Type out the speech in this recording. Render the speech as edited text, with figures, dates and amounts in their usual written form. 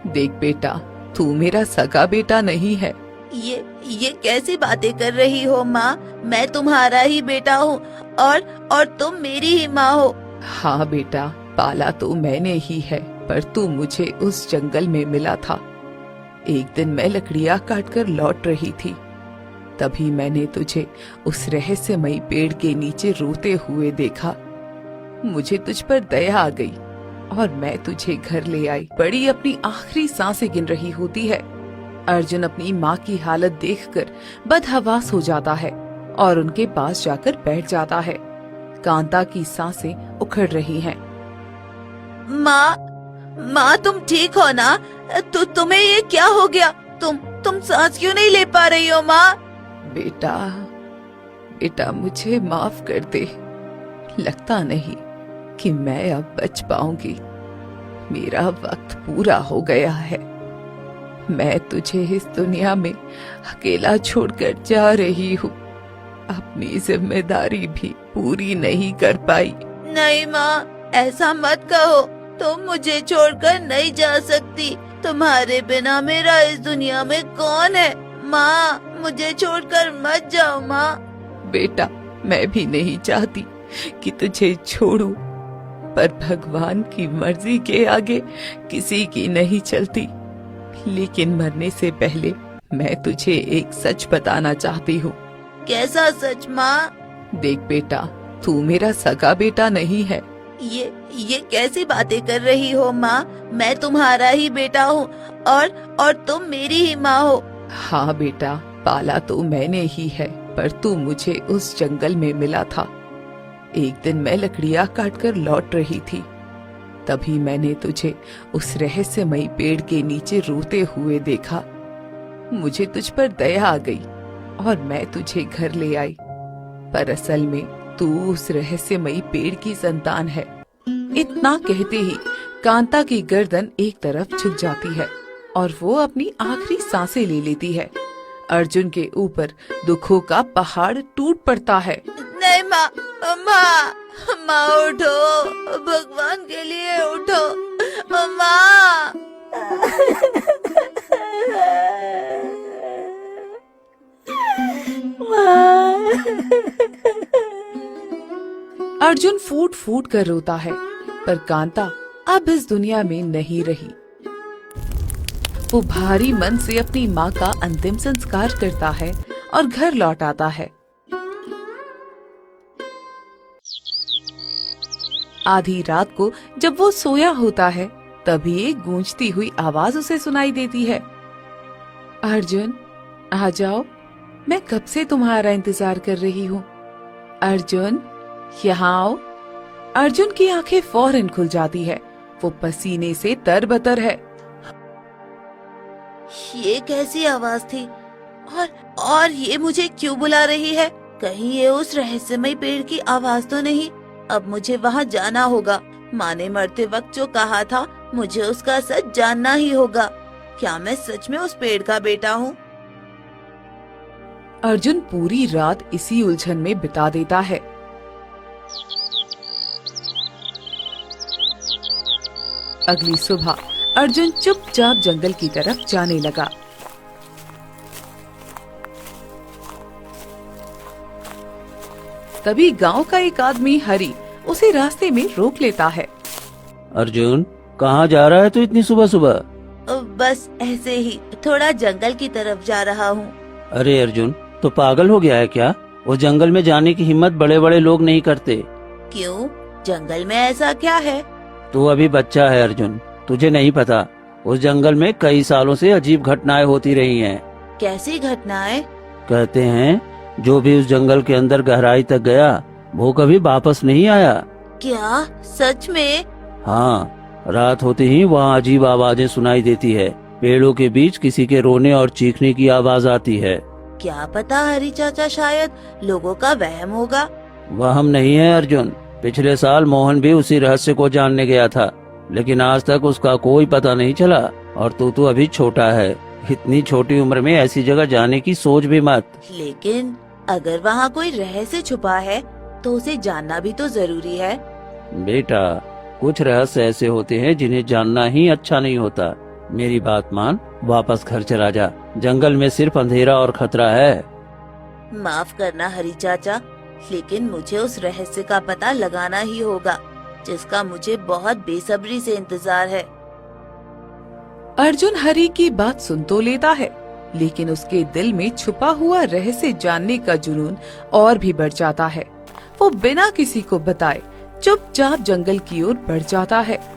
देख बेटा, तू मेरा सगा बेटा नहीं है। ये कैसी बातें कर रही हो माँ? मैं तुम्हारा ही बेटा हूँ और तुम मेरी ही माँ हो। हाँ बेटा, पाला तो मैंने ही है, पर तू मुझे उस जंगल में मिला था। एक दिन मैं लकड़ियाँ काटकर लौट रही थी, तभी मैंने तुझे उस रहस्यमयी पेड़ के नीचे रोते हुए देखा। मुझे तुझ पर दया आ गई और मैं तुझे घर ले आई। बड़ी अपनी आखिरी सांसें गिन रही होती है। अर्जुन अपनी माँ की हालत देखकर बदहवास हो जाता है और उनके पास जाकर बैठ जाता है। कांता की सांसें उखड़ रही हैं। माँ तुम ठीक हो ना? तुम्हें ये क्या हो गया? तुम सांस क्यों नहीं ले पा रही हो माँ? बेटा मुझे माफ कर दे। लगता नहीं कि मैं अब बच पाऊंगी। मेरा वक्त पूरा हो गया है। मैं तुझे इस दुनिया में अकेला छोड़कर जा रही हूँ। अपनी जिम्मेदारी भी पूरी नहीं कर पाई। नहीं माँ, ऐसा मत कहो। तुम मुझे छोड़कर नहीं जा सकती। तुम्हारे बिना मेरा इस दुनिया में कौन है? माँ, मुझे छोड़कर मत जाओ माँ। बेटा, मैं भी नहीं चाहती कि तुझे छोड़ूं, पर भगवान की मर्जी के आगे किसी की नहीं चलती। लेकिन मरने से पहले मैं तुझे एक सच बताना चाहती हूँ। कैसा सच माँ? देख बेटा, तू मेरा सगा बेटा नहीं है। ये कैसी बातें कर रही हो माँ? मैं तुम्हारा ही बेटा हूँ और तुम मेरी ही माँ हो। हाँ बेटा, पाला तो मैंने ही है, पर तू मुझे उस जंगल में मिला था। एक दिन मैं लकड़ियाँ काटकर लौट रही थी, तभी मैंने तुझे उस रहस्यमयी पेड़ के नीचे रोते हुए देखा। मुझे तुझ पर दया आ गई और मैं तुझे घर ले आई। पर असल में तू उस रहस्यमयी पेड़ की संतान है। इतना कहते ही कांता की गर्दन एक तरफ झुक जाती है और वो अपनी आखिरी सांसें ले लेती है। अर्जुन के ऊपर दुखों का पहाड़ टूट पड़ता है। नहीं माँ, उठो, भगवान के लिए उठो माँ। अर्जुन फूट फूट कर रोता है, पर कांता अब इस दुनिया में नहीं रही। वो भारी मन से अपनी माँ का अंतिम संस्कार करता है और घर लौट आता है। आधी रात को जब वो सोया होता है, तभी एक गूंजती हुई आवाज उसे सुनाई देती है। अर्जुन, आ जाओ, मैं कब से तुम्हारा इंतजार कर रही हूँ। अर्जुन, यहाँ आओ। अर्जुन की आंखें फौरन खुल जाती है। वो पसीने से तरबतर है। ये कैसी आवाज थी और ये मुझे क्यों बुला रही है? कहीं ये उस रहस्यमय पेड़ की आवाज तो नहीं? अब मुझे वहाँ जाना होगा। माँ ने मरते वक्त जो कहा था, मुझे उसका सच जानना ही होगा। क्या मैं सच में उस पेड़ का बेटा हूँ? अर्जुन पूरी रात इसी उलझन में बिता देता है। अगली सुबह अर्जुन चुपचाप जंगल की तरफ जाने लगा। तभी गांव का एक आदमी हरी उसे रास्ते में रोक लेता है। अर्जुन, कहाँ जा रहा है तू इतनी सुबह सुबह? बस ऐसे ही थोड़ा जंगल की तरफ जा रहा हूँ। अरे अर्जुन, तो पागल हो गया है क्या? उस जंगल में जाने की हिम्मत बड़े बड़े लोग नहीं करते। क्यों? जंगल में ऐसा क्या है? तू अभी बच्चा है अर्जुन, तुझे नहीं पता। उस जंगल में कई सालों से अजीब घटनाएं होती रही हैं। कैसी घटनाएं? कहते हैं जो भी उस जंगल के अंदर गहराई तक गया, वो कभी वापस नहीं आया। क्या? सच में? हाँ, रात होते ही वहाँ अजीब आवाजें सुनाई देती है। पेड़ों के बीच किसी के रोने और चीखने की आवाज आती है। क्या पता हरी चाचा शायद लोगों का वहम होगा। वहम नहीं है अर्जुन। पिछले साल मोहन भी उसी रहस्य को जानने गया था, लेकिन आज तक उसका कोई पता नहीं चला। और तू अभी छोटा है, इतनी छोटी उम्र में ऐसी जगह जाने की सोच भी मत। लेकिन अगर वहाँ कोई रहस्य छुपा है तो उसे जानना भी तो जरूरी है। बेटा, कुछ रहस्य ऐसे होते हैं जिन्हें जानना ही अच्छा नहीं होता। मेरी बात मान, वापस घर चला जा। जंगल में सिर्फ अंधेरा और खतरा है। माफ करना हरी चाचा, लेकिन मुझे उस रहस्य का पता लगाना ही होगा जिसका मुझे बहुत बेसब्री से इंतजार है। अर्जुन हरी की बात सुन तो लेता है, लेकिन उसके दिल में छुपा हुआ रहस्य जानने का जुनून और भी बढ़ जाता है। वो बिना किसी को बताए चुपचाप जंगल की ओर बढ़ जाता है।